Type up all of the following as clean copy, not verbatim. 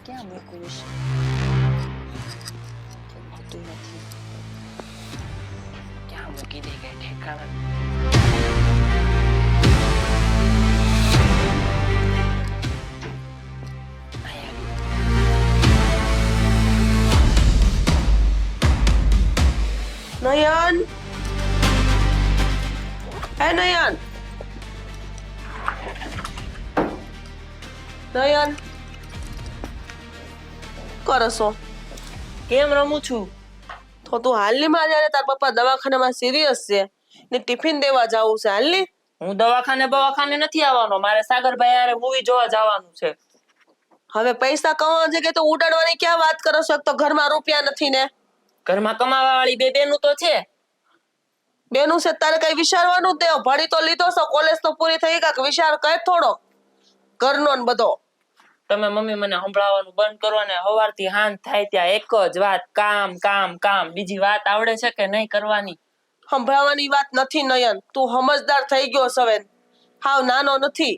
ક્યાં મૂકવું છે? હોતું નથી. ક્યાં મૂકી દે કઈ ઠેકાણા નયન, હે નયન, નયન કરશો? કેમ રમું છું? તો તું હાલની માં જયારે તાર પપ્પા દવાખાનામાં સિરિયસ છે ને ટિફિન દેવા જવું છે, હાલની. હું દવાખાને નથી આવવાનો, મારે સાગરભાઈ હારે મૂવી જોવા જવાનું છે. હવે પૈસા કમાવા જગ્યાએ તો ઉડાડવાની ક્યાં વાત કરો છો? તો ઘરમાં રૂપિયા નથી ને. ઘરમાં કમાવા વાળી બે બેનું તો છે. બેનું છે તારે કઈ વિચારવાનું જ નહીં. ભણી તો લીધો છો, કોલેજ તો પૂરી થઈ ગઈ, વિચાર કર થોડો ઘરનો ને બધો. તમે મમ્મી મને સંભળાવવાનું બંધ કરો ને. સવારથી સાંજ થાય ત્યાં એક જ વાત, કામ કામ કામ. બીજી વાત આવડે છે કે નહીં કરવાની? સંભળાવવાની વાત નથી નયન. તું સમજદાર થઈ ગયો છે હવે, હાવ નાનો નથી.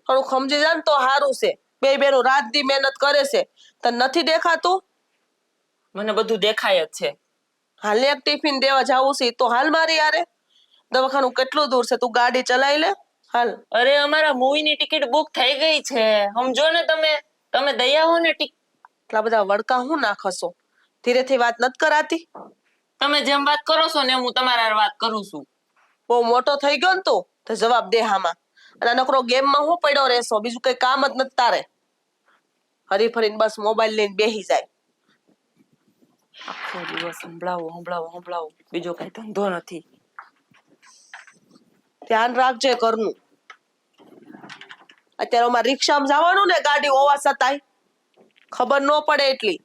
થોડું સમજી જા ને તો સારું છે. બે બેનું રાત દી મહેનત કરે છે, તને નથી દેખાતું? મને બધું દેખાય જ છે. હાલ એક ટિફિન દેવા જવું છે તો હાલ મારી યારે. દવાખાનું કેટલું દૂર છે? તું ગાડી ચલાવી લે, હાલ. અરે અમારા મૂવી ની ટિકિટ બુક થઈ ગઈ છે, સમજો ને તમે દઈ આવો ને એટલા બધા વડકા હું નાખશો? ધીરેથી વાત નથી કરાતી? તમે જેમ વાત કરો છો ને હું તમારા વાત કરું છું. બહુ મોટો થઈ ગયો ને તું તો જવાબ દે હામાં. અને નકરો ગેમમાં હું પડ્યો રહેશો? બીજું કઈ કામ જ નથી તારે. હરી ફરીને બસ મોબાઈલ લઈને બેસી જાય. આખો દિવસ સંભળાવો, બીજો કઈ ધંધો નથી. ધ્યાન રાખજે ઘરનું. અત્યારે અમારે રિક્ષામાં જવાનું ને, ગાડી હોવા છતાંય ખબર ન પડે એટલી.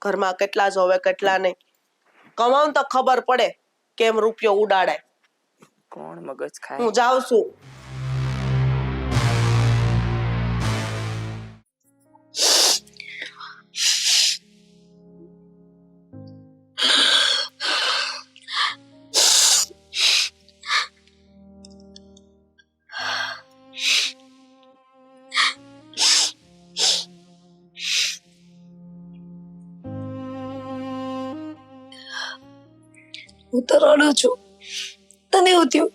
ઘરમાં કેટલા જોવે કેટલા નહીં. કમાવું તો ખબર પડે કેમ રૂપિયો ઉડાડાય. કોણ મગજ ખાય? હું જાઉં છું. હું તો રડું છું. તને એવું થયું?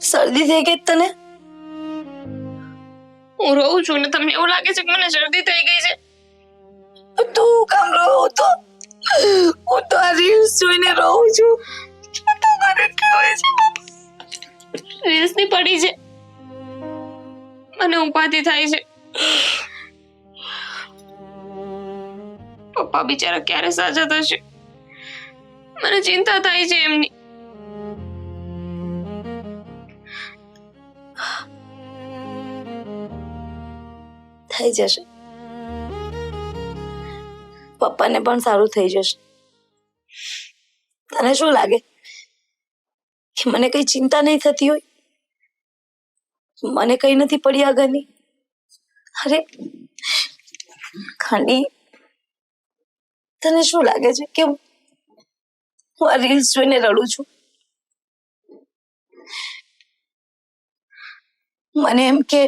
શરદી થઈ ગઈ તને? હું રહું છું ને તમને એવું લાગે છે કે મને શરદી થઈ ગઈ છે? તું કામ રહો તો? હું તો આ રીલ્સ જોઈને રહું છું. તો મને કેવું છે? રીલ્સ ની પડી છે, મને ઉપાધિ થાય છે. પપ્પા બિચારા ક્યારે સાજા થશે? મને ચિંતા થાય છે એમની. થઈ જશે. પપ્પાને પણ સારું થઈ જશે. તને શું લાગે કે મને કઈ ચિંતા નહીં થતી હોય? મને કઈ નથી પડી આગળની? અરે ખાલી તને શું લાગે છે કે હું આ રીલ્સ જોઈને રડું છું? મને એમ કે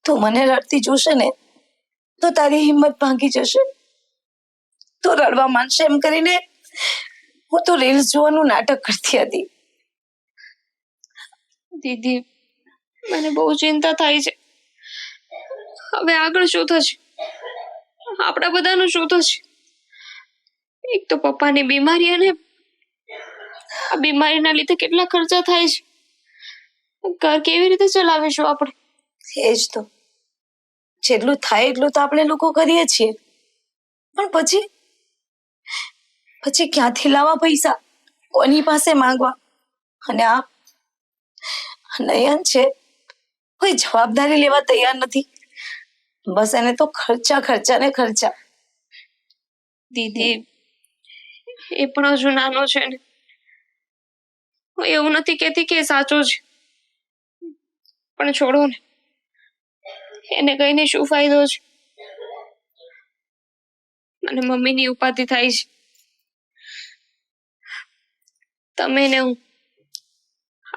તું મને રડતી જોશે ને તો તારી હિંમત ભાંગી જશે, તો રડવા માંડશે એમ કરીને હું તો રીલ્સ જોવાનું નાટક કરતી હતી. દીદી, મને બહુ ચિંતા થાય છે. હવે આગળ શું થશે? આપણા બધાનું શું થશે? એક તો પપ્પાની બીમારી, અને આ બીમારીના લીધે કેટલા ખર્ચા થાય છે. ઘર કેવી રીતે ચલાવીશું આપણે? એ જ તો, જેટલું થાય એટલું તો આપણે લોકો કરીએ છીએ, પણ પછી ક્યાંથી લાવવા પૈસા? કોની પાસે માંગવા? અને આ નયન છે, કોઈ જવાબદારી લેવા તૈયાર નથી. બસ એને તો ખર્ચા ને ખર્ચા. દીદી, એ પણ હજુ નાનો છે ને. હું એવું નથી કહેતી કે એ સાચો છે, પણ છોડો ને. એને કહીને શું ફાયદો છે? મને મમ્મીની ઉપાધિ થાય છે. તમે ને હું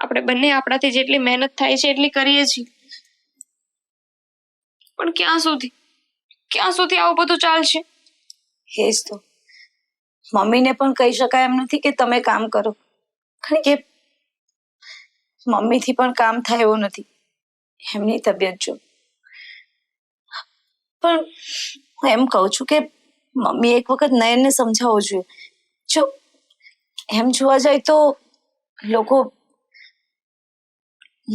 આપણે બંને આપણાથી જેટલી મહેનત થાય છે એટલી કરીએ છીએ, પણ ક્યાં સુધી આવું બધું ચાલશે? એ જ તો મમ્મીને પણ કહી શકાય એમ નથી કે તમે કામ કરો, કારણ કે મમ્મીથી પણ કામ થાય એવું નથી, એમની તબિયત જો. પણ હું એમ કહું છું કે મમ્મી એક વખત નયનને સમજાવવું જોઈએ. જો એમ જોવા જાય તો લોકો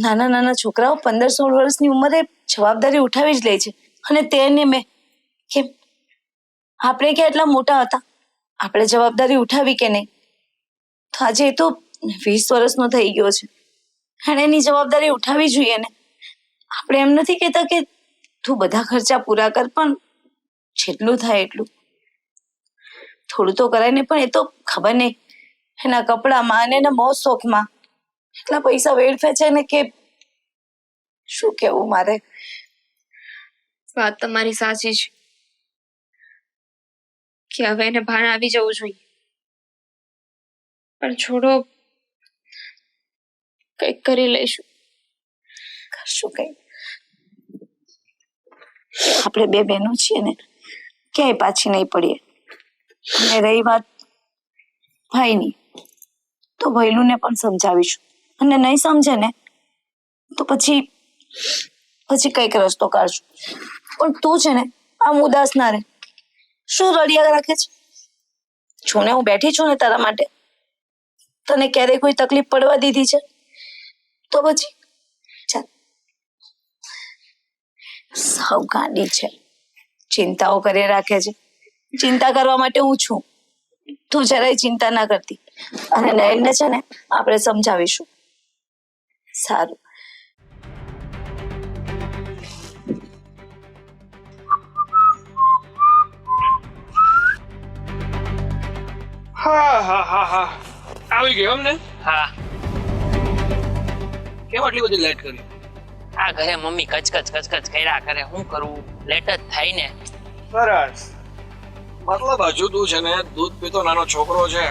નાના નાના છોકરાઓ 15-16 વર્ષની ઉંમરે જવાબદારી ઉઠાવી જ લે છે, અને તેને મેં કેમ આપણે કે એટલા મોટા હતા, આપણે જવાબદારી ઉઠાવી કે નહીં? તો આજે એ તો 20 વર્ષનો થઈ ગયો છે, અને એની જવાબદારી ઉઠાવી જોઈએ ને. આપણે એમ નથી કહેતા કે તું બધા ખર્ચા પૂરા કર, પણ જેટલું થાય એટલું થોડું તો કરાય ને. પણ એ તો ખબર નહીં એના કપડામાં અને એના મોજ શોખમાં એટલા પૈસા વેડફે છે ને કે શું કેવું મારે. વાત તમારી સાચી છે કે હવે એને ભાન આવી જવું જોઈએ, પણ છોડો, કંઈક કરી લઈશું. કરશું કઈ. આપણે બે બહેનો છીએ ને, ક્યાંય પાછી નહીં પડીએ. અને રહી વાત ભાઈની, તો ભૈલુને પણ સમજાવીશું, અને નહીં સમજે ને તો પછી કંઈક રસ્તો કાઢશું. પણ તું છે ને આમ ઉદાસ ના રહે. શું રડિયા રાખે છે? જો ને હું બેઠી છું ને તારા માટે, તને ક્યારેય કોઈ તકલીફ પડવા દીધી છે? તો પછી ચાલ, સૌ ગાંડી છે, ચિંતાઓ કરી રાખે છે. ચિંતા કરવા માટે હું છું, તું જરાય ચિંતા ના કરતી. અને નયનને છે ને આપણે સમજાવીશું. સારું. હા આવી ગયો એમ ને? હા, કેમ આટલી બધી લેટ કરી? આ ઘરે મમ્મી કચકચ કર્યા કરે, શું કરવું, લેટ જ થાય ને. સરસ. મતલબ હજુ તું છે ને દૂધ પીતો નાનો છોકરો છે,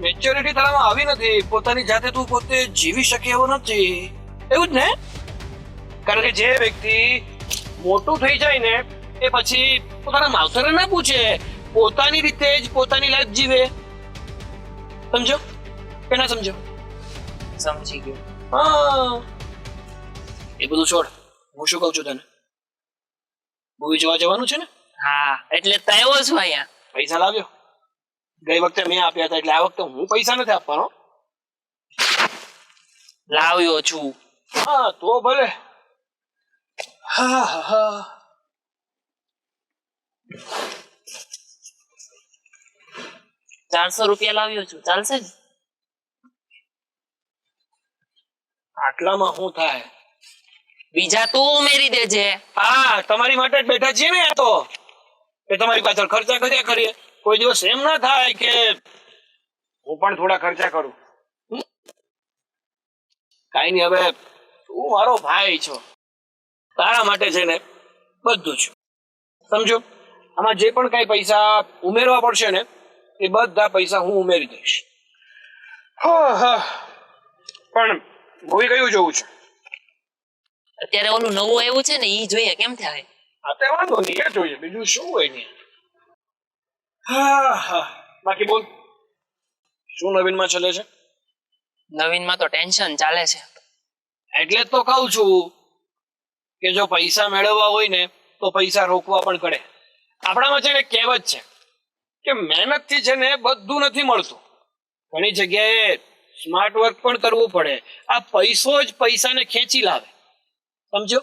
મેચ્યોરિટી તારામાં આવી નથી, પોતાની જાતે તું પોતે જીવી શકે એવો નથી, એવું જ ને? કારણ કે જે વ્યક્તિ મોટું થઈ જાય ને એ પછી પોતાના માવતરને ના પૂછે, પોતાની રીતે જ પોતાની લાઈફ જીવે. સમજો કે ના સમજો? સમજી ગયો. હા, એ બધું છોડ. હું શું કહું છું તને, મૂવી જોવા જવાનું છે ને? હા, એટલે તો આવ્યો છું અહીંયા. પૈસા લાવ્યો? ગઈ વખતે મેં આપ્યા હતા, એટલે આ વખતે હું પૈસા નથી આપવાનો. લાવ્યો છું. હા તો ભલે. હા હા 400 રૂપિયા લાવ્યો છું, ચાલશે ને? આટલામાં શું થાય? બીજા તું ઉમેરી દેજે. હા, તમારી માટે જ બેઠા છીએ ને. આ તો કે તમારી પાછળ ખર્ચા કર્યા કરીએ. કોઈ દિવસ એમ ના થાય કે હું પણ થોડા ખર્ચા કરું. કાઈ નહીં, હવે તું મારો ભાઈ છો, તારા માટે છે ને બધું છે. સમજો? આમાં જે પણ કઈ પૈસા ઉમેરવા પડશે ને એ બધા પૈસા હું ઉમેરી દઈશ. હા, પણ મૂવી કયું જોવું છે? અત્યારે ઓલું નવું આવ્યું છે ને, ઈ જોઈએ. કેમ થાય? હા તે વાંધો નહીં, એ જોઈએ, બીજું શું હોય ને. હા, બાકી બોલ, શું નવીનમાં ચાલે છે? નવીનમાં તો ટેન્શન ચાલે છે. એટલે જ તો કહું છું કે જો પૈસા મેળવવા હોય ને તો પૈસા રોકવા પણ પડે. આપણામાં છે ને કહેવત છે કે મહેનતથી છે ને બધું નથી મળતું, ઘણી જગ્યાએ સ્માર્ટ વર્ક પણ કરવું પડે. આ પૈસો જ પૈસાને ખેંચી લાવે, સમજો?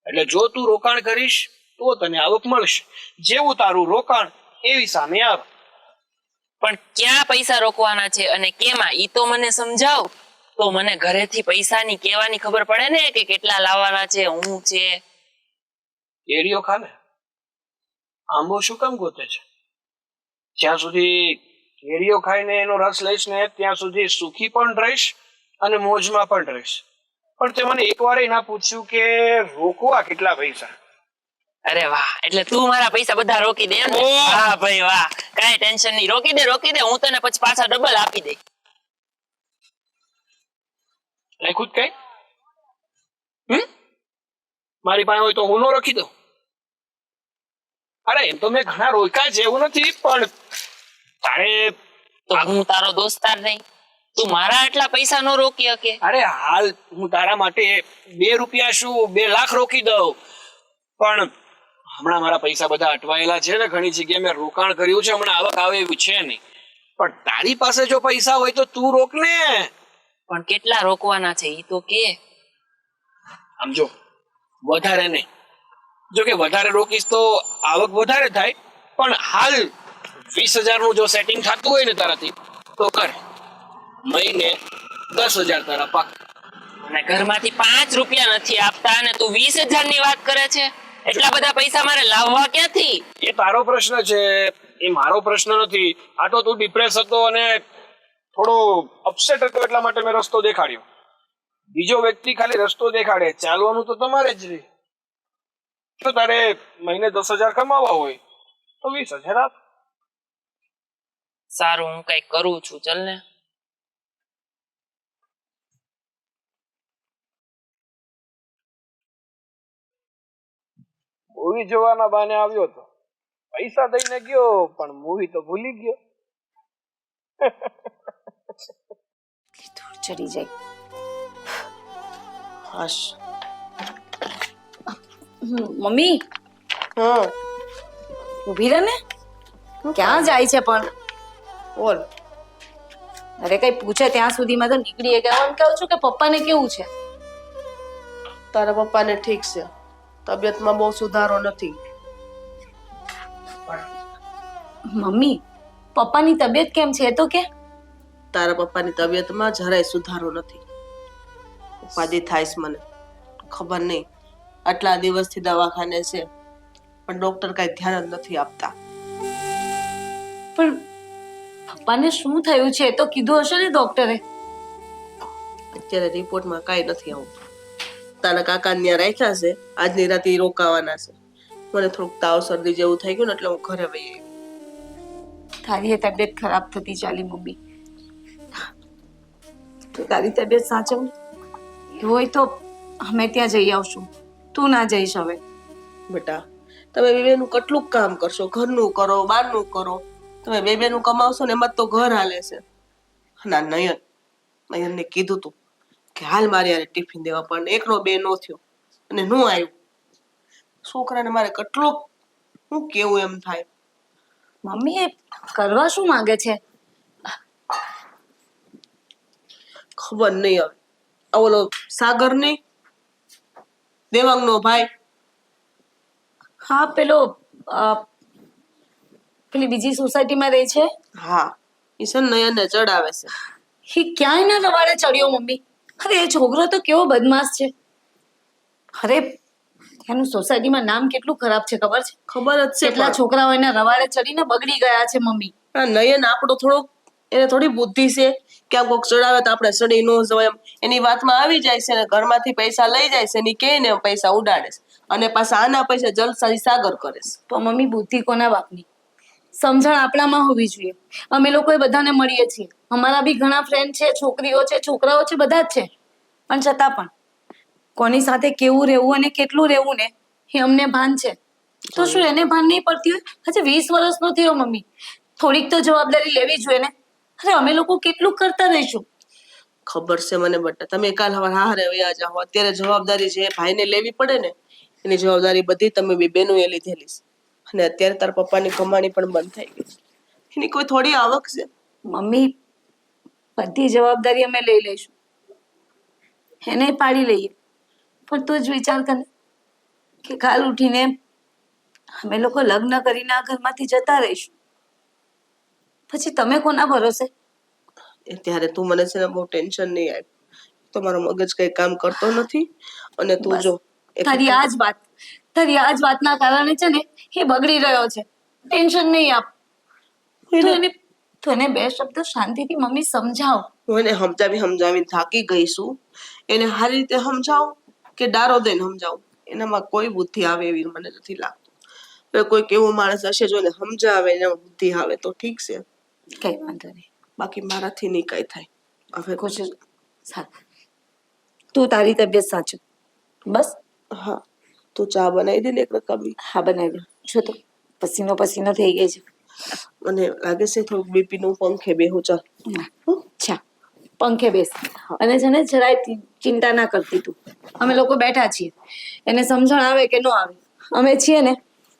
એટલે જો તું રોકાણ કરીશ તો તને આવક મળશે, જેવું તારું રોકાણ એવી સામે આવે. પણ ક્યાં પૈસા રોકવાના છે અને કેમાં, ઈ તો મને સમજાવ. તો મને ઘરેથી પૈસાની કેવાની ખબર પડે ને કે કેટલા લાવવાના છે, હું છે. કેરીઓ ખાને, આંબો શું કામ ગોતે છે? જ્યાં સુધી કેરીઓ ખાઈને એનો રસ લઈશ ને ત્યાં સુધી સુખી પણ રહીશ અને મોજમાં પણ રહીશ. પણ તે મને એક વાર ના પૂછ્યું કે રોકવા કેટલા પૈસા? અરે વાહ, એટલે તું મારા પૈસા બધા રોકી દે એમ ને? ઓહ! વાહ ભાઈ વાહ, કાંઈ ટેન્શન નહીં, રોકી દે, હું તને પછી પાછા ડબલ આપી દઈ. લખ્યું જ કઈ? મારી પાસે હોય તો હું નો રાખી દઉં? અરે એમ તો મેં ઘણા રોક્યા છે, એવું નથી, પણ તારે તો હું તારો દોસ્તાર નહીં? તું મારા આટલા પૈસા નો રોકી શકે? અરે હાલ હું તારા માટે 2 રૂપિયા શું 2 લાખ રોકી દઉં, પણ હમણાં મારા પૈસા બધા અટવાયેલા છે ને, ઘણી જગ્યાએ મેં રોકાણ કર્યું છે, હમણાં આવક આવે એવું છે નહીં. પણ તારી પાસે જો પૈસા હોય તો તું રોક ને. પણ કેટલા રોકવાના છે ઈ તો કે. આમ જો વધારે નહીં, જો કે વધારે રોકીશ તો આવક વધારે થાય, પણ હાલ 20,000 નું જો સેટિંગ થતું હોય ને તારાથી તો કર. મહિને 10,000 તારા પાક. અને ઘરમાંથી 5 રૂપિયા નથી આપતા અને તું 20,000 ની વાત કરે છે? એટલા બધા પૈસા મારે લાવવા ક્યાંથી? એ તારો પ્રશ્ન છે, એ મારો પ્રશ્ન નથી. આ તો તું ડિપ્રેસ હતો અને થોડો અપસેટ હતો એટલા માટે મેં રસ્તો દેખાડ્યો. બીજો વ્યક્તિ ખાલી રસ્તો દેખાડે, ચાલવાનું તો તમારે જ રહે. તો તારે મહિને 10,000 કમાવા હોય તો 20,000 આપ. સારું, હું કઈક કરું છું, ચલ ને. મૂવી જોવાના બાને આવ્યો હતો, પૈસા દઈને ગયો, પણ મૂવી તો ભૂલી ગયો. ધૂળ ચડી જાય. હાશ. મમ્મી હા ઊભી રહે ને. ક્યાં જાય છે પણ? બોલ. અરે કઈ પૂછે ત્યાં સુધીમાં તો નીકળી ગયા. હું કહું છું કે પપ્પાને કેવું છે? તારા પપ્પાને ઠીક છે, તબિયતમાં બહુ સુધારો નથી. મમ્મી પપ્પાની તબિયત કેમ છે એ તો કે. તારા પપ્પાની તબિયતમાં જરાય સુધારો નથી. ઉપાધિ થાય છે મને, ખબર નહીં. આટલા દિવસથી દવાખાને છે, પણ ડોક્ટર કઈ ધ્યાન જ નથી આપતા. પણ પપ્પાને શું થયું છે એ તો કીધું હશે ને ડોક્ટરે? અત્યારે રિપોર્ટમાં કઈ નથી આવતું. તારા કાકા ત્યાં રાખ્યા છે, આજની રાતે ઈ રોકાવાના છે. મને થોડુંક તાવ શરદી જેવું થઈ ગયું ને એટલે હું ઘરે વહી આવી. તારી એ તબિયત ખરાબ થતી ચાલી મમ્મી. તું તારી તબિયત સાચવ. એવું હોય તો અમે ત્યાં જઈ આવશું, તું ના જઈશ હવે. બેટા તમે બેનું કેટલું કામ કરશો? ઘરનું કરો, બહારનું કરો. તમે બેનું કમાવશો ને એમાં જ તો ઘર હાલે છે. ના નયનને કીધું તું કે હાલ મારે યાર ટિફિન દેવા, પણ એકનો બે નો થયો અને નું આવ્યું. છોકરાને મારે કેટલું હું કેવું એમ થાય. મમ્મી એ કરવા શું માંગે છે? ખબર નહીં હવે. આ ઓલો સાગર નહીં, દેવાંગનો ભાઈ. હા પેલો પેલી બીજી સોસાયટીમાં રહે છે. હા ઈ છે ને નયનને ચડાવે છે. એ ક્યાંય ના રવાડે ચડ્યો મમ્મી. અરે એ છોકરો તો કેવો બદમાશ છે. અરે એનું સોસાયટીમાં નામ કેટલું ખરાબ છે ખબર છે? ખબર જ છે. કેટલા છોકરાઓ એના રવાડે ચડીને બગડી ગયા છે મમ્મી. પણ નયન આપણો થોડોક, એને થોડી બુદ્ધિ છે કે આમ કોક ચડાવે તો આપણે ચડી ન જવાય એમ. એની વાતમાં આવી જાય છે ને ઘરમાંથી પૈસા લઈ જાય છે, એની કે ને પૈસા ઉડાડે છે, અને પાછા આના પૈસા જલસાઈ સાગર કરે છે. તો મમ્મી બુદ્ધિ કોના બાપની? સમજણ આપણામાં હોવી જોઈએ. અમે લોકો એ બધાને મળીએ છીએ, અમારા બી ઘણા ફ્રેન્ડ છે, છોકરીઓ છે, છોકરાઓ છે, બધા જ છે. પણ છતાં પણ કોની સાથે કેવું રહેવું અને કેટલું રહેવું ને એ અમને ભાન છે. તો શું એને ભાન નહીં પડતી હોય? હજી 20 વર્ષનો થયો મમ્મી, થોડીક તો જવાબદારી લેવી જોઈએ ને. અરે અમે લોકો કેટલું કરતા રહીશું. ખબર છે મને, બટા તમે કાલ સવારે હારે વયા જાઓ. અત્યારે જવાબદારી જે ભાઈને લેવી પડે ને એની જવાબદારી બધી તમે બે બેનું એ લીધેલી છે. અને અત્યારે તારા પપ્પાની કમાણી પણ બંધ થઈ ગઈ છે. એની કોઈ થોડી આવક છે? મમ્મી બધી જવાબદારી અમે લઈ લઈશું, એને પાડી લઈએ. પણ તું જ વિચાર કર કે કાલ ઉઠીને અમે લોકો લગ્ન કરીને આ ઘરમાંથી જતા રહીશું, પછી તમે કોના ભરોસે? ત્યારે તું મને છે ને બહુ ટેન્શન નહીં આપ. તો મારો મગજ કઈ કામ કરતો નથી. અને તું બસ, જો તારી આ જ વાતના કારણે છે ને એ બગડી રહ્યો છે. ટેન્શન નહીં આપ. તું એને 2 શબ્દો શાંતિથી મમ્મી સમજાવ. હું એને સમજાવીને થાકી ગઈ છું. એને સારી રીતે સમજાવું કે ડારો દઈને સમજાવું, એનામાં કોઈ બુદ્ધિ આવે એવી મને નથી લાગતું. હવે કોઈ કેવું માણસ હશે જો એને સમજાવે એનામાં બુદ્ધિ આવે તો ઠીક છે, કઈ વાંધો નહીં. બાકી મારાથી નહીં કઈ થાય. હવે કોશિશ સારું તું તારી તબિયત સાચું. બસ. હા, તું ચા બનાવી દે ને એક રકાબી. હા, બનાવી દઉં. જો તો પસીનો પસીનો થઈ ગઈ છે. મને લાગે છે થોડુંક બીપી નું પંખે બેહું ચાલ. અચ્છા, પંખે બેસ. અને છે ને જરાય ચિંતા ના કરતી તું. અમે લોકો બેઠા છીએ. એને સમજણ આવે કે ન આવે, અમે છીએ ને,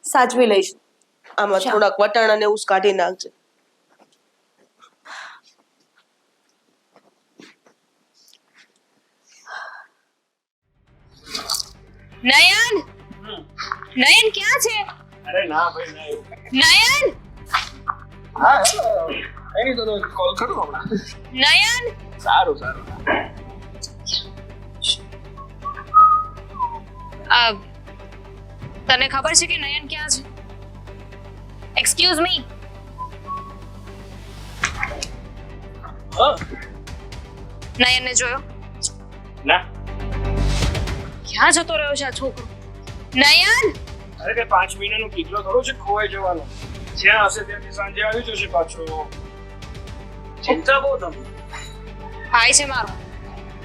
સાચવી લઈશું. આમાં થોડાક વટાણા ને એવું જ કાઢી નાખજે. નયન નયન ક્યાં છે? અરે ના ભાઈ ના એવું. નયન હા એની તો કોલ કરું હમણાં. નયન સારું સારું. તને ખબર છે કે નયન ક્યાં છે? Excuse me. હા નયનને જોયો? ના ક્યાં જતો રહ્યો છે આ છોકરો? નયન અરે કે 5 મહિનાનું કિલો થોડો છે ખોવાઈ જવાનો. જ્યાં હશે ત્યાંથી સાંજે આવી જશે પાછો. ચિંતા બહુ તમે. ભાઈ છે મારો.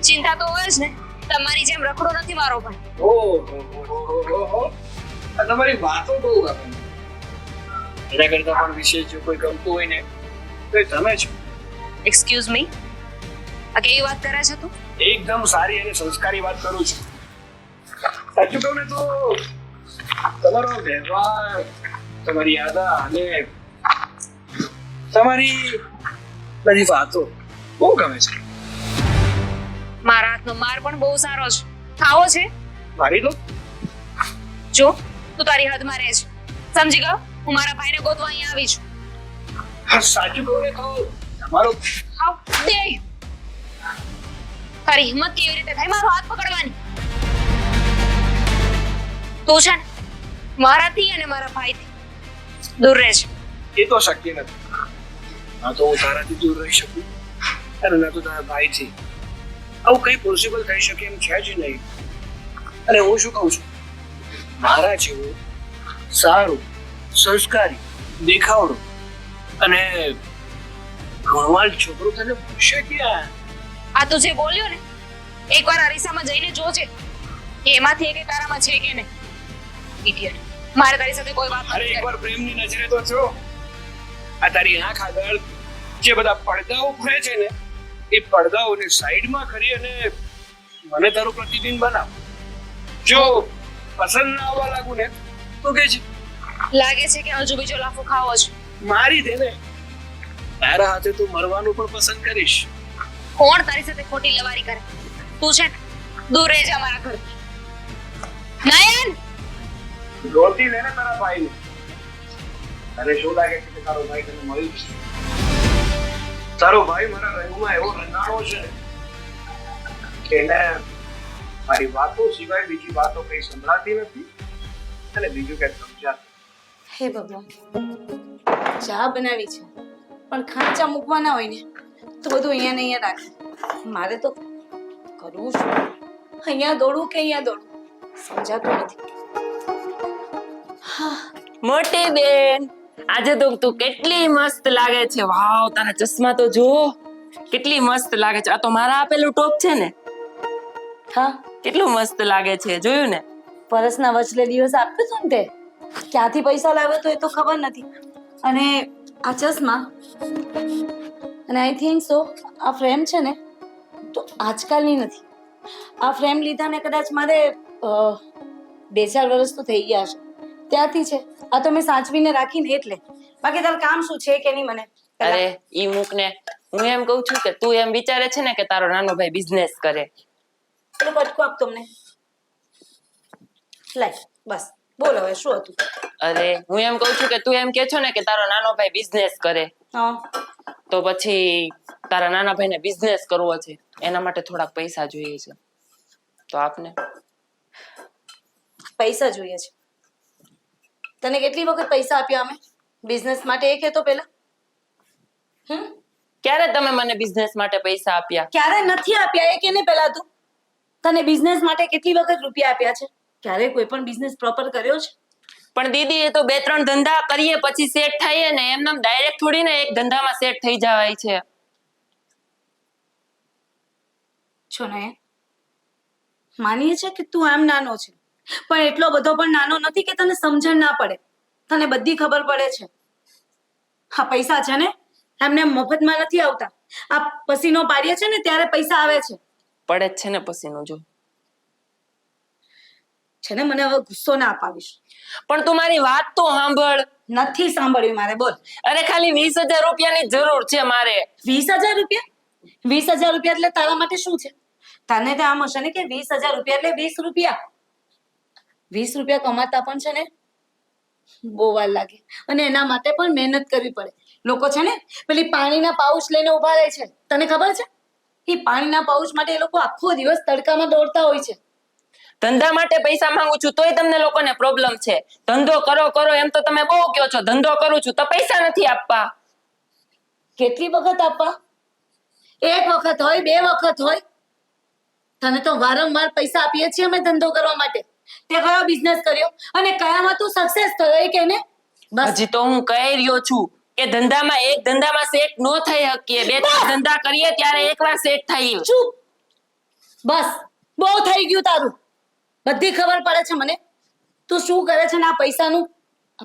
ચિંતા તો હોય જ ને. તમારી જેમ રખડો નથી મારો ભાઈ. ઓહો આ તમારી વાતો બહુ ગમે. એના કરતા પણ વિશેષ જો કોઈ ગમતું હોય ને તો એ તમે છો. Excuse me. આ કેવી વાત કરે છે તું? એકદમ સારી અને સંસ્કારી વાત કરું છું. સાચું કહું ને તો તમારો વ્યવહાર, તમારી યાદા અને તમારી બધી વાતો બહુ ગમે છે. મારા હાથનો માર પણ બહુ સારો છે. ખાવો છે? મારી તો જો તું તારી હદમાં રહે છે. સમજી ગયો? હું મારા ભાઈને ગોતવા અહીંયા આવી છું. સાચું કહું ને તો તમારો હાઉ ડેર! તારી હિંમત કેવી રીતે થાય મારો હાથ પકડવાની? તું છે ને મારાથી અને મારા ભાઈથી દૂર રહે છે. એ તો શક્ય નથી. ના તો હું તારાથી દૂર રહી શકું અને ના તો તારા ભાઈથી. આવું કઈ પોસિબલ થઈ શકે એમ છે જ નહીં. અને હું શું કહું છું, મારા જેવું સારું, સંસ્કારી, દેખાવડું અને ગુણવાન છોકરો તને પૂછે ક્યાં? આ તું જે બોલ્યો ને એકવાર અરીસામાં જઈને જોજે કે એમાંથી એક તારામાં છે કે નહીં. ઇડિયટ. મારે તારી સાથે કોઈ વાત અરે નથી એકવાર પ્રેમની નજરે તો જો. આ તારી આંખ આગળ જે બધા પડદાઓ ફરે છે ને એ પડદાઓને સાઈડમાં કરી અને મને તારું પ્રતિબિંબ બનાવ. જો પસંદ ના આવવા લાગુ ને તો કે છે લાગે છે કે હજુ બીજો લાફો ખાવો છે. મારી દે ને. તારા હાથે તું મરવાનું પણ પસંદ કરીશ. કોણ તારી સાથે ખોટી લવારી કરે? તું છે ને દૂર રહે જા મારા ઘરથી. નયન ગોતી લે ને તારા ભાઈને. તને શું લાગે છે કે તારો ભાઈ તને મળી જશે? તારો ભાઈ મારા રહેવામાં એવો રંગાણો છે કે એને મારી વાતો સિવાય બીજી વાતો કઈ સંભળાતી નથી અને બીજું કઈ સમજાતું. હે ભગવાન, ચા બનાવી છે પણ ખાંચા મૂકવાના હોય ને તો બધું અહીંયા ને અહીંયા રાખે. મારે તો કરવું શું? અહીંયા દોડું કે અહીંયા દોડું સમજાતું નથી. મોટી બેન, આજે તો તું કેટલી મસ્ત લાગે છે. વાવ, તારા ચશ્મા તો જો કેટલી મસ્ત લાગે છે. આ તો મારા આપેલું ટોપ છે ને? હા, કેટલું મસ્ત લાગે છે, જોયું ને? પરસના વચલે દિવસ આપ્યો હતો ને તે ક્યાંથી પૈસા લાવ્યો તો એ તો ખબર નથી. અને આ ચશ્મા અને આઈ થિંક સો આ ફ્રેમ છે ને તો આજકાલની નથી. આ ફ્રેમ લીધા ને કદાચ મારે 2-4 વર્ષ તો થઈ ગયા છે ત્યાંથી છે. આ તો મેં સાચવીને રાખીને એટલે. બાકી તારું કામ શું છે કે નહીં મને અરે ઈ મૂક ને. હું એમ કઉ છું કે તું એમ વિચારે છે ને કે તારો નાનો ભાઈ બિઝનેસ કરે. પેલું પટકું આપ તમને. લાય બસ બોલ હવે શું હતું? અરે હું એમ કઉ છું કે તું એમ કે છો ને કે તારો નાનો ભાઈ બિઝનેસ કરે, હા, તો પછી તારા નાના ભાઈને બિઝનેસ કરવો છે, એના માટે થોડાક પૈસા જોઈએ છે, તો આપને. પૈસા જોઈએ છે? તને કેટલી વખત પૈસા આપ્યા અમે બિઝનેસ માટે એ કહેતો પેલા? ક્યારે તમે મને બિઝનેસ માટે પૈસા આપ્યા? ક્યારે નથી આપ્યા એ કે ને પેલા તું. તને બિઝનેસ માટે કેટલી વખત રૂપિયા આપ્યા છે? ક્યારે કોઈ પણ બિઝનેસ પ્રોપર કર્યો છે? પણ દીદી, એ તો 2-3 ધંધા કરીએ પછી સેટ થઈએ ને, એમને ડાયરેક્ટ થોડી ને એક ધંધામાં સેટ થઈ જવાય છે. છો ને માનીએ છે કે તું એમ નાનો છે, પણ એટલો બધો પણ નાનો નથી કે તને સમજણ ના પડે. તને બધી ખબર પડે છે. આ પૈસા છે ને એમને મફતમાં નથી આવતા. આ પસીનો પાડીએ છે ને ત્યારે પૈસા આવે છે. પડે જ છે ને પછીનું જો. છે ને મને હવે ગુસ્સો ના અપાવીશ. પણ તું મારી વાત તો સાંભળ. નથી સાંભળ્યું મારે, બોલ. અરે ખાલી 20,000 રૂપિયાની જરૂર છે મારે. 20,000 રૂપિયા? 20,000 રૂપિયા એટલે તારા માટે શું છે? તને તો આમ હશે ને કે 20,000 રૂપિયા એટલે 20 રૂપિયા. 20 રૂપિયા કમાતા પણ છે ને બહુ વાર લાગે, અને એના માટે પણ મહેનત કરવી પડે. લોકો છે ને પેલી પાણીના પાઉચ લઈને ઉભા રહે છે, તને ખબર છે? એ પાણીના પાઉચ માટે એ લોકો આખો દિવસ તડકામાં દોડતા હોય છે. ધંધા માટે પૈસા માંગુ છું તોય તમને લોકોને પ્રોબ્લેમ છે. ધંધો કરો કરો એમ તો તમે બહુ કહો છો, ધંધો કરું છું તો પૈસા નથી આપવા. કેટલી વખત આપવા? એક વખત હોય, બે વખત હોય. તને તો વારંવાર પૈસા આપીએ છીએ અમે ધંધો કરવા માટે. તે કયો બિઝનેસ કર્યો અને કયામાં તું સક્સેસ થયો એ કે ને? બસ હજી તો હું કહી રહ્યો છું કે એક ધંધામાં સેટ નો થઈ શકીએ. 2-3 ધંધા કરીએ ત્યારે એકવાર સેટ થાય. ચૂપ. બસ બહુ થઈ ગયું તારું. બધી ખબર પડે છે મને તું શું કરે છે ને આ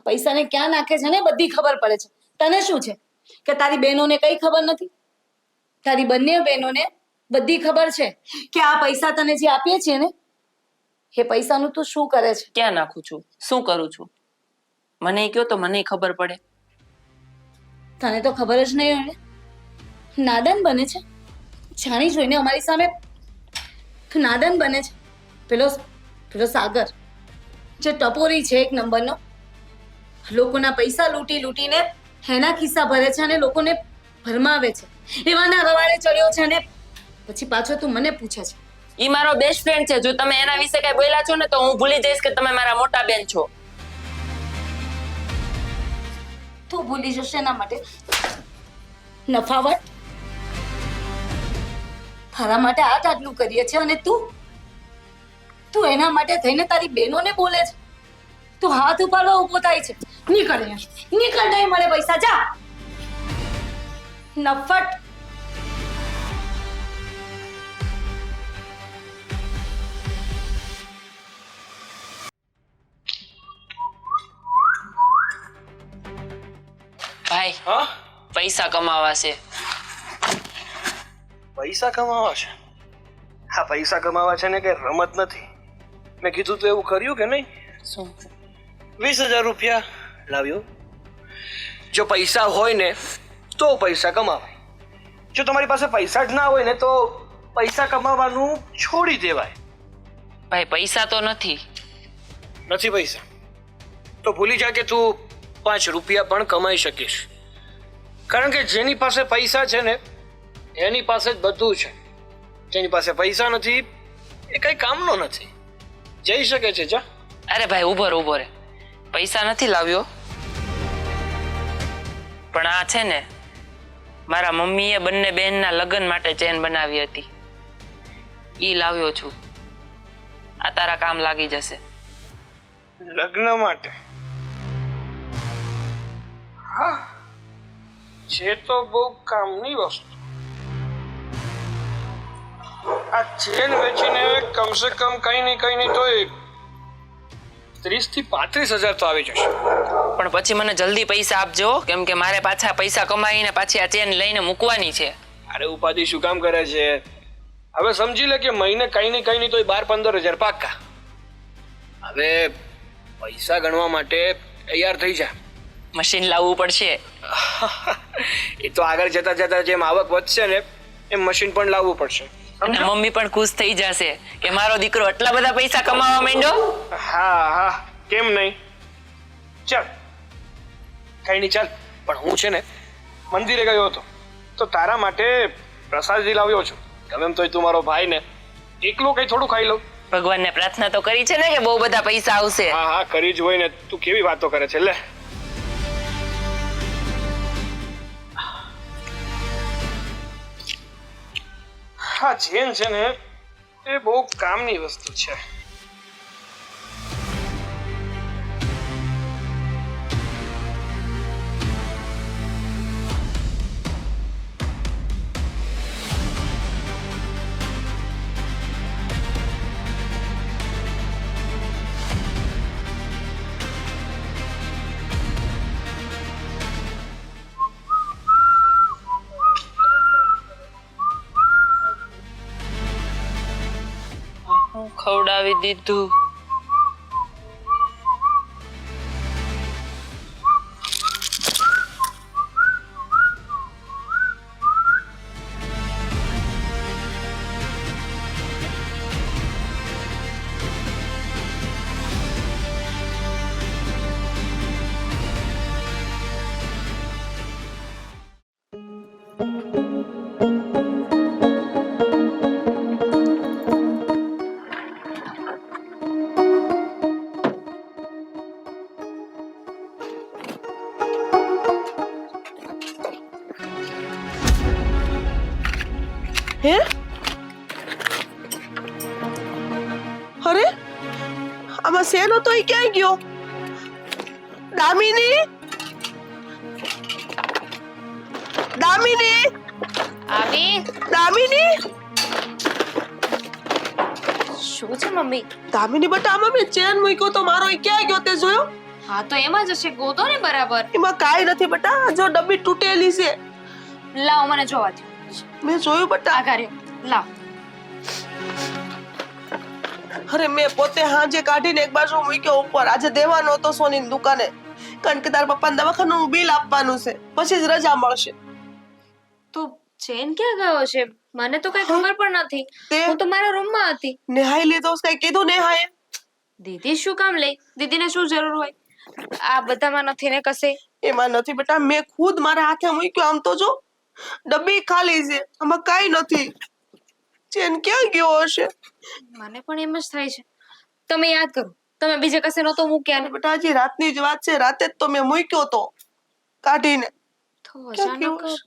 પૈસાને ક્યાં નાખે છે ને બધી ખબર પડે છે. તને શું છે કે તારી બહેનોને કઈ ખબર નથી? તારી બંને બહેનોને બધી ખબર છે કે આ પૈસા તને જે આપીએ છીએ ને એ પૈસાનું તું શું કરે છે. ક્યાં નાખું છું, શું કરું છું, મને કયો તો મને ખબર પડે. તને તો ખબર જ નહીં હોય ને. નાદાન બને છે, જાણી જોઈને અમારી સામે નાદાન બને છે. પેલો સાગર જે ટપોરી છે એક નંબરનો, લોકોના પૈસા લૂંટી લૂંટીને એના ખિસ્સા ભરે છે અને લોકોને ભરમાવે છે. એવાના રવાડે ચડ્યો છે અને પછી પાછો તું મને પૂછે છે. ઈ મારો બેસ્ટ ફ્રેન્ડ છે. જો તમે એના વિશે કઈ બોલ્યા છો ને તો હું ભૂલી જઈશ કે તમે મારા મોટા બેન છો. તું ભૂલી જશે એના માટે નફાવટ. તારા માટે આટલું કરીએ છે અને તું એના માટે થઈને તારી બહેનોને બોલે છે. તું હાથ ઉપાડવા ઉભો થાય છે. નીકળ અહીંયા. નીકળ, નહીં મળે પૈસા, જા. નફટ. ભાઈ હા, પૈસા કમાવા છે. પૈસા કમાવા છે? હા, પૈસા કમાવા છે ને કે રમત નથી. મેં કીધું તો એવું કર્યું કે નહીં? શું? 20,000 રૂપિયા લાવ્યો. જો પૈસા હોય ને તો પૈસા કમાવાય. જો તમારી પાસે પૈસા જ ના હોય ને તો પૈસા કમાવાનું છોડી દેવાય. ભાઈ પૈસા તો નથી. નથી પૈસા તો ભૂલી જા કે તું 5 રૂપિયા પણ કમાઈ શકીશ. કારણ કે જેની પાસે પૈસા છે ને એની પાસે જ બધું છે. જેની પાસે પૈસા નથી એ કઈ કામનો નથી. જઈ શકે છે, જા. અરે ભાઈ ઉભો રે. પૈસા નથી લાવ્યો, પણ આ છે ને મારા મમ્મીએ બંને બહેનના લગ્ન માટે ચેન બનાવી હતી, ઈ લાવ્યો છું. આ તારા કામ લાગી જશે. લગ્ન માટે? હા, છે તો બહુ કામની વસ્તુ. આ ચેન વેચીને કમસે કમ કઈ નહીં તો 30,000 થી 35,000 તો આવી જશે. પણ પછી મને જલ્દી પૈસા આપજો, કેમ કે મારે પાછા પૈસા કમાઈને પાછી આ ચેન લઈને મૂકવાની છે. અરે ઉપાધિ શું કામ કરે છે? હવે સમજી લે કે મહિને કઈ નહીં તો 12-15,000 પાક્કા. હવે પૈસા ગણવા માટે તૈયાર થઈ જા. મશીન લાવવું પડશે. એ તો આગળ જતા જેમ આવક વધશે ને એમ મશીન પણ લાવવું પડશે. અને મમ્મી પણ ખુશ થઈ જશે કે મારો દીકરો આટલા બધા પૈસા કમાવા માંડ્યો. હા, કેમ નહીં? ચાલ, કઈ નહીં, ચાલ. પણ હું છે ને મંદિરે ગયો હતો તો તારા માટે પ્રસાદી લાવ્યો છું. ગમે એમ તોય તું મારો ભાઈ ને, એકલો કઈ થોડું ખાઈ લઉં. ભગવાનને પ્રાર્થના તો કરી છે ને કે બહુ બધા પૈસા આવશે. હા, કરી જ હોય ને. તું કેવી વાતો કરે છે, લે. હા, ચેન છે ને એ બહુ કામની વસ્તુ છે. કરાવી દીધું. હે અરે આમાં શેનો તો ઈ ક્યાં ગયો? દામિની, દામિની, આવી દામિની, શું છે મમ્મી? દામિની બેટા આમાં મેં ચેન મૂક્યો તો મારો ઈ ક્યાં ગયો તે જોયો? હા તો એમાં જ હશે, ગોતો ને બરાબર. એમાં કાંઈ નથી બેટા, જો ડબ્બી તૂટેલી છે. લાવ મને જોવા દો. મેં જોયું બેટા. આ કર્યો, લાવ. અરે મેં પોતે હાંજે કાઢીને એક બાજુ મૂક્યો ઉપર. આજે દેવાનો હતો સોનીની દુકાને, કારણ કે તારા પપ્પાને દવાખાનાનું બિલ આપવાનું છે, પછી જ રજા મળશે. તો ચેન ક્યાં ગયો છે? મને તો કઈ ખબર પણ નથી. તે હું તો મારા રૂમમાં હતી. નેહાઈ લીધો કઈ કીધું નેહાએ? દીદી શું કામ લઈ? દીદીને શું જરૂર હોય? આ બધામાં નથી ને કશે. એમાં નથી બેટા, મેં ખુદ મારા હાથે મૂક્યો. આમ તો જો ડબ્બી ખાલી છે, આમાં કાંઈ નથી. ચેન ક્યાં ગયો હશે? મને પણ એમ જ થાય છે. તમે યાદ કરો, તમે બીજે કશે નહોતો મૂક્યા ને? બેટા હજી રાતની જ વાત છે, રાતે જ તો મેં મૂક્યો તો કાઢીને. તો ક્યાં ગયો અચાનક હશે?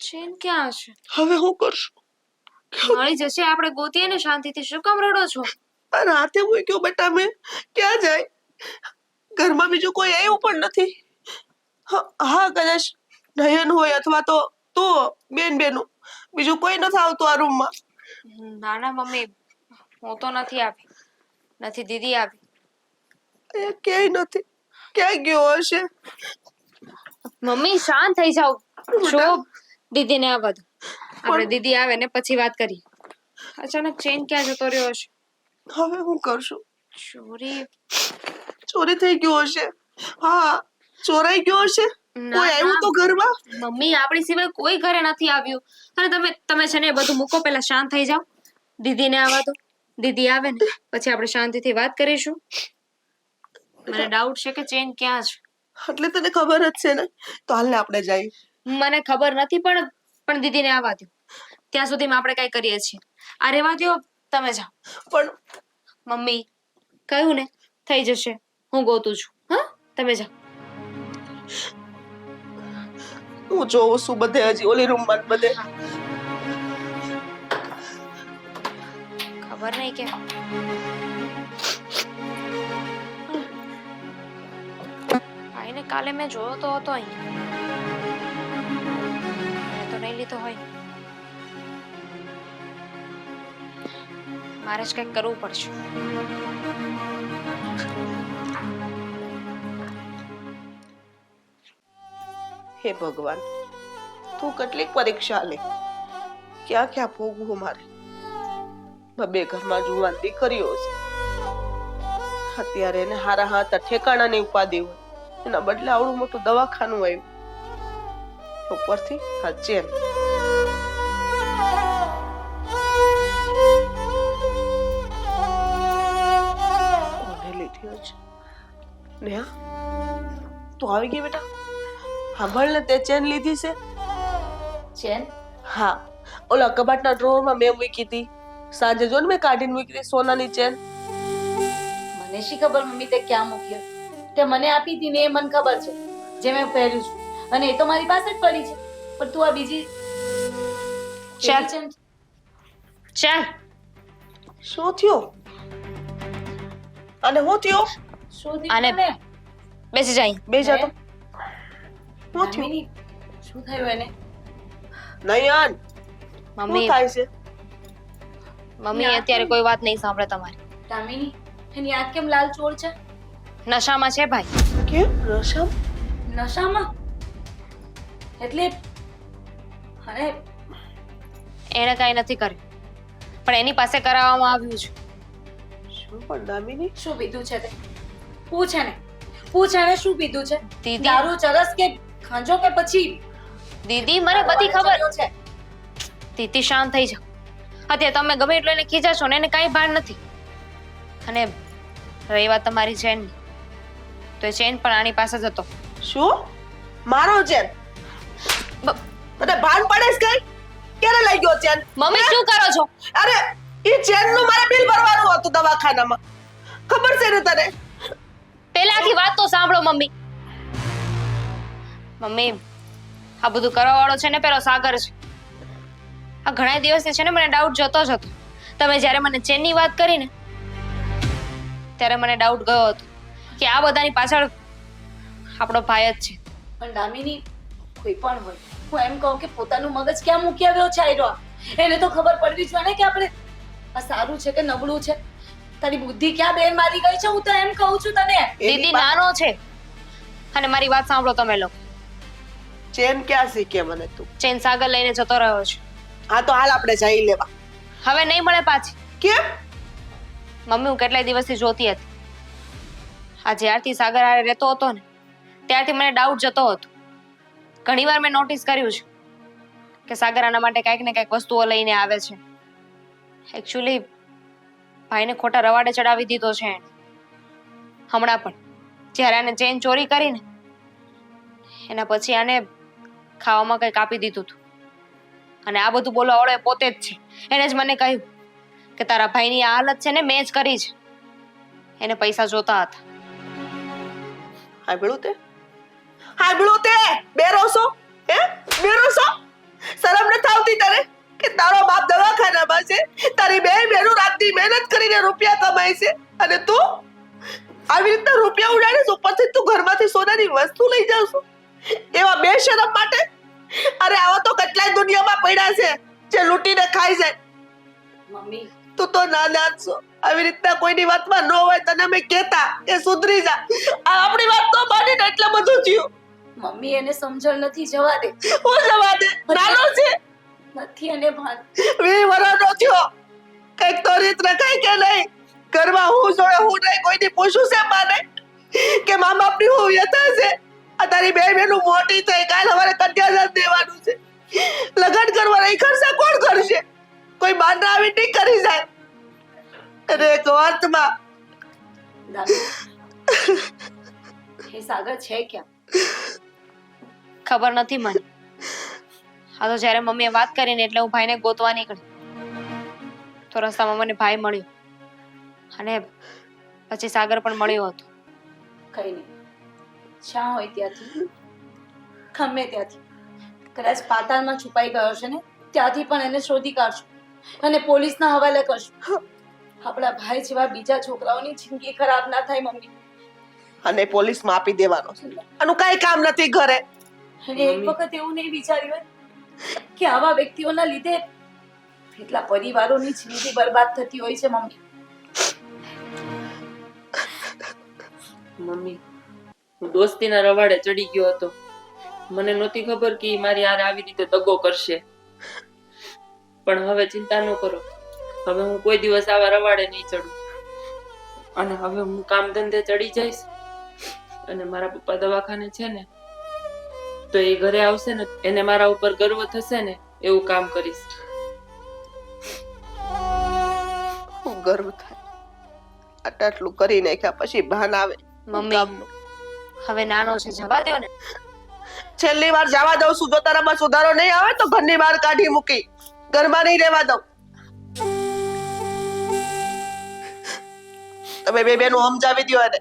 ચેન ક્યાં હશે? હવે હું કરશું? મળી જશે, આપણે ગોતીએ ને શાંતિથી. શું કામ રડો છો? મારા હાથે મૂક્યો બેટા, મેં ક્યાં જાય? ઘરમાં બીજું કોઈ આવ્યું પણ નથી. હા કદાચ નયન હોય અથવા તો બેનું, બીજું કોઈ નથી આવતું આ રૂમમાં. ના ના મમ્મી, હું તો નથી આવી, નથી દીદી આવી. અહીંયા ક્યાંય નથી. ક્યાં ગયો હશે? મમ્મી શાંત થઈ જાઓ. શું દીદીને આવવા દો, આપણે દીદી આવે ને પછી વાત કરીએ. અચાનક ચેન ક્યાં જતો રહ્યો હશે? હવે હું કરશું? ચોરી થઈ ગયો હશે. હા, ચોરાઈ ગયો હશે. ના, કોઈ આવ્યું ના. તો ઘરમાં? મમ્મી આપણી સિવાય કોઈ ઘરે નથી આવ્યું. અને તમે છે ને એ બધું મૂકો, પહેલા શાંત થઈ જાઓ. દીદીને આવવા દો, દીદી આવે ને પછી આપણે શાંતિથી વાત કરીશું. મને ડાઉટ છે કે ચેન ક્યાં છે. એટલે તને ખબર જ છે ને, તો હાલ ને આપણે જઈએ. મને ખબર નથી, પણ દીદીને આવવા દો. ત્યાં સુધીમાં આપણે કઈ કરીએ છીએ. આ રેવા દો, તમે જાઓ. પણ મમ્મી કહ્યું ને, થઈ જશે. હું ગોતું છું. હા, તમે જાઓ. હું જોઉં છું બધે, હજી ઓલી રૂમમાં બધે. ખબર નહીં કે ભાઈને કાલે મેં જોયો તો હતો અહીંયા. મેં તો નહીં લીધો હોય. મારે જ કંઈક કરવું પડશે. હે ભગવાન, તું કેટલીક પરીક્ષા લે, ક્યાં ક્યાં ભોગવું મારે. બે ઘરમાં જુવાન દીકરીઓ છે, અત્યારે એને હારા હાથા ઠેકાણાની ઉપાધિ હોય, એના બદલે આવડું મોટું દવાખાનું આવ્યું, ઉપરથી આ ચેન. કોને લીધી હશે? નેહા, તું આવી ગઈ બેટા? સાંભળ ને, તે ચેન લીધી છે? ચેન? હા, ઓલા કબાટના ડ્રોવરમાં મેં મૂકી હતી. સાંજે જો ને મેં કાઢીને મૂકી હતી સોનાની ચેન. મને શી ખબર મમ્મી તે ક્યાં મૂક્યો? તે મને આપી હતી ને એ મને ખબર છે, જે મેં પહેર્યું છું, અને એ તો મારી પાસે જ પડી છે. પણ તું આ બીજી ચાલ. ચેન ચાલ, શું થયો? અને હું થયો? શું આને થયું? બેસી જાય. બે જા તો. હું થયું? દામિની, શું થયું એને? નયન, શું મમ્મી થાય છે? મમ્મી અત્યારે કોઈ વાત નહીં સાંભળે તમારી. દામિની, એની આંખ કેમ લાલ ચોળ છે? નશામાં છે ભાઈ. કેમ રસમ? નશામાં? એટલે અરે એણે કાંઈ નથી કર્યું, પણ એની પાસે કરાવવામાં આવ્યું છે. શું પણ દામિની શું પીધું છે તે પૂછ એને પૂછ એને શું પીધું છે દીદી. દારૂ ચરસ કે ખાંજો કે પછી દીદી મને બધી ખબર ચડ્યો છે દીદી શાંત થઈ જાઓ અત્યારે તમે ગમે એટલું એને ખીજા છો ને એને કાંઈ ભાન નથી અને રહી વાત તમારી ચેનની તો એ ચેન પણ આની પાસે જ હતો શું મારો ચેન મને ભાન પડે છે કઈ ક્યારે લઈ ગયો ચેન મમ્મી શું કરો છો અરે એ ચેન નું મારે બિલ ભરવાનું હતું દવાખાનામાં ખબર છે ને તને પહેલા આખી વાત તો સાંભળો મમ્મી મમ્મી આ બધું કરવા વાળો છે ને પેલો સાગર છે આ ઘણા દિવસથી છે ને મને ડાઉટ જતો જ હતો તમે જ્યારે મને ચેનની વાત કરી ને ત્યારે મને ડાઉટ ગયો હતો કે આ બધાની પાછળ આપણો ભાઈ જ છે પણ દામિની કોઈ પણ હોય હું એમ કહું કે પોતાનું મગજ ક્યાં મૂકી આવ્યો છે આયરો એને તો ખબર પડવી જોઈએ ને કે આપણે આ સારું છે કે નબળું છે તારી બુદ્ધિ ક્યાં બેન મારી ગઈ છે હું તો એમ કહું છું તને દીદી નાનો છે અને મારી વાત સાંભળો તમે લોકો ચેન ક્યાં શીખે મને તું ચેન સાગર લઈને જતો રહ્યો છે હા તો હાલ આપણે જઈ લેવા હવે નહીં મળે પાછી કેમ મમ્મી હું કેટલાય દિવસથી જોતી હતી આ જ્યારથી સાગર હારે રહેતો હતો ને ત્યારથી મને ડાઉટ જતો હતો ઘણીવાર મેં નોટિસ કર્યું છે કે સાગર આના માટે કંઈક ને કંઈક વસ્તુઓ લઈને આવે છે એકચ્યુઅલી ભાઈને ખોટા રવાડે ચડાવી દીધો છે એણે હમણાં પણ જ્યારે આને ચેન ચોરી કરીને એના પછી આને ખાવામાં કંઈક આપી દીધું હતું અને આ બધું બોલવા વાળો એ પોતે જ છે એને જ મને કહ્યું કે તારા ભાઈની આ હાલત છે ને મેં જ કરી છે એને પૈસા જોતા હતા હાંભળ્યું તે બેરોસો હે બેરોસો શરમ ન થાવતી તને કે તારો બાપ દવાખાનામાં છે તારી બે બહેનો રાતની મહેનત કરીને રૂપિયા કમાય છે અને તું આવી રીતના રૂપિયા ઉડાડે છે ઉપરથી તું ઘરમાંથી સોનાની વસ્તુ લઈ જાવ છો એવા બે શરમ માટે અરે આવા તો કેટલાય દુનિયામાં પડ્યા છે જે લૂંટીને ખાઈ જાય મમ્મી તું તો નાના જ છો આવી રીતના કોઈની વાતમાં ન હોય તને અમે કહેતા કે સુધરી જા આ આપણી વાત તો માની ને એટલે બધું થયું મમ્મી એને સમજણ નથી જવા દે હું જવા દે નાનો છે નથી એને ભાન 20 વર્ષનો થયો કઈક તો રીત રખાય કે નહીં ઘરમાં હું જોડે હું નહીં કોઈની પૂછું છે માને કે મા બાપની હું વ્યથા છે આ તારી બે બહેનો મોટી થઈ કાલ હવારે કન્યાદાન દેવાનું છે લગ્ન કરવાના એ ખર્ચા કોણ કરશે કોઈ બાના આવી નહીં કરી જાય અરે એક વાતમાં દામિની એ સાગર છે ક્યાં ખબર નથી મને આ તો જ્યારે મમ્મીએ વાત કરીને એટલે હું ભાઈને ગોતવા નીકળી તો રસ્તામાં મને ભાઈ મળ્યો અને પછી સાગર પણ મળ્યો હતો કઈ નહીં જ્યાં હોય ત્યાંથી ગમે ત્યાંથી કદાચ પાતાળમાં છુપાઈ ગયો છે ને ત્યાંથી પણ એને શોધી કાઢશું અને પોલીસના હવાલે કરશું આપણા ભાઈ જેવા બીજા છોકરાઓની જિંદગી ખરાબ ના થાય મમ્મી અને પોલીસમાં આપી દેવાનો છે આનું કાઈ કામ નથી ઘરે અને એક વખત એવું નહીં વિચાર્યું હોય કે આવા વ્યક્તિઓના લીધે કેટલા પરિવારોની જિંદગી બરબાદ થતી હોય છે મમ્મી મમ્મી હું દોસ્તીના રવાડે ચડી ગયો હતો મને નહોતી ખબર કે ઈ મારી હારે આવી રીતે દગો કરશે પણ હવે ચિંતા ન કરો હવે હું કોઈ દિવસ આવા રવાડે નહીં ચડું અને હવે હું કામ ધંધે ચડી જઈશ અને મારા પપ્પા દવાખાને છે ને તો એ ઘરે આવશે ને એને મારા ઉપર ગર્વ થશે ને એવું કામ કરીશ હું ગર્વ થાય આટલું કરી નાખ્યા પછી ભાન આવે મમ્મી હવે નાનો છે જવા દો ને છેલ્લી વાર જવા દઉં છું જો તારામાં સુધારો નહીં આવે તો ઘરની બહાર કાઢી મૂકી ઘરમાં નહીં રહેવા દઉં તમે બે બેનું સમજાવી દો એને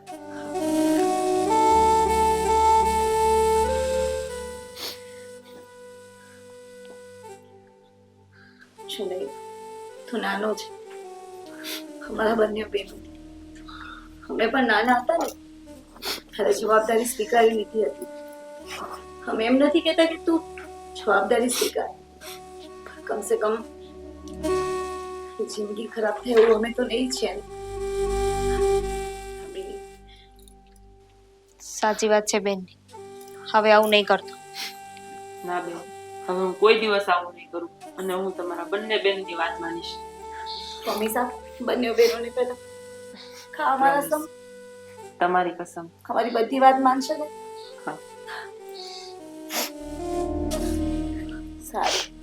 શું નહીં તું નાનો છે અમારા બંને બેનો અમે પણ નાના હતા ને ત્યારે જવાબદારી સ્વીકારી લીધી હતી અમે એમ નથી કહેતા કે તું જવાબદારી સ્વીકાર કમસે કમ જિંદગી ખરાબ થાય એવું અમે તો નહીં છે ને સાચી વાત છે બેન હવે આવું નહીં કરતો ના બેન હવે હું કોઈ દિવસ આવું નહીં કરું અને હું તમારા બંને બેનની વાત માનીશ મમ્મી સાહેબ બંને બહેનોને પહેલા અમારા સમ તમારી કસમ. અમારી બધી વાત માનશે ને? હા. સારું.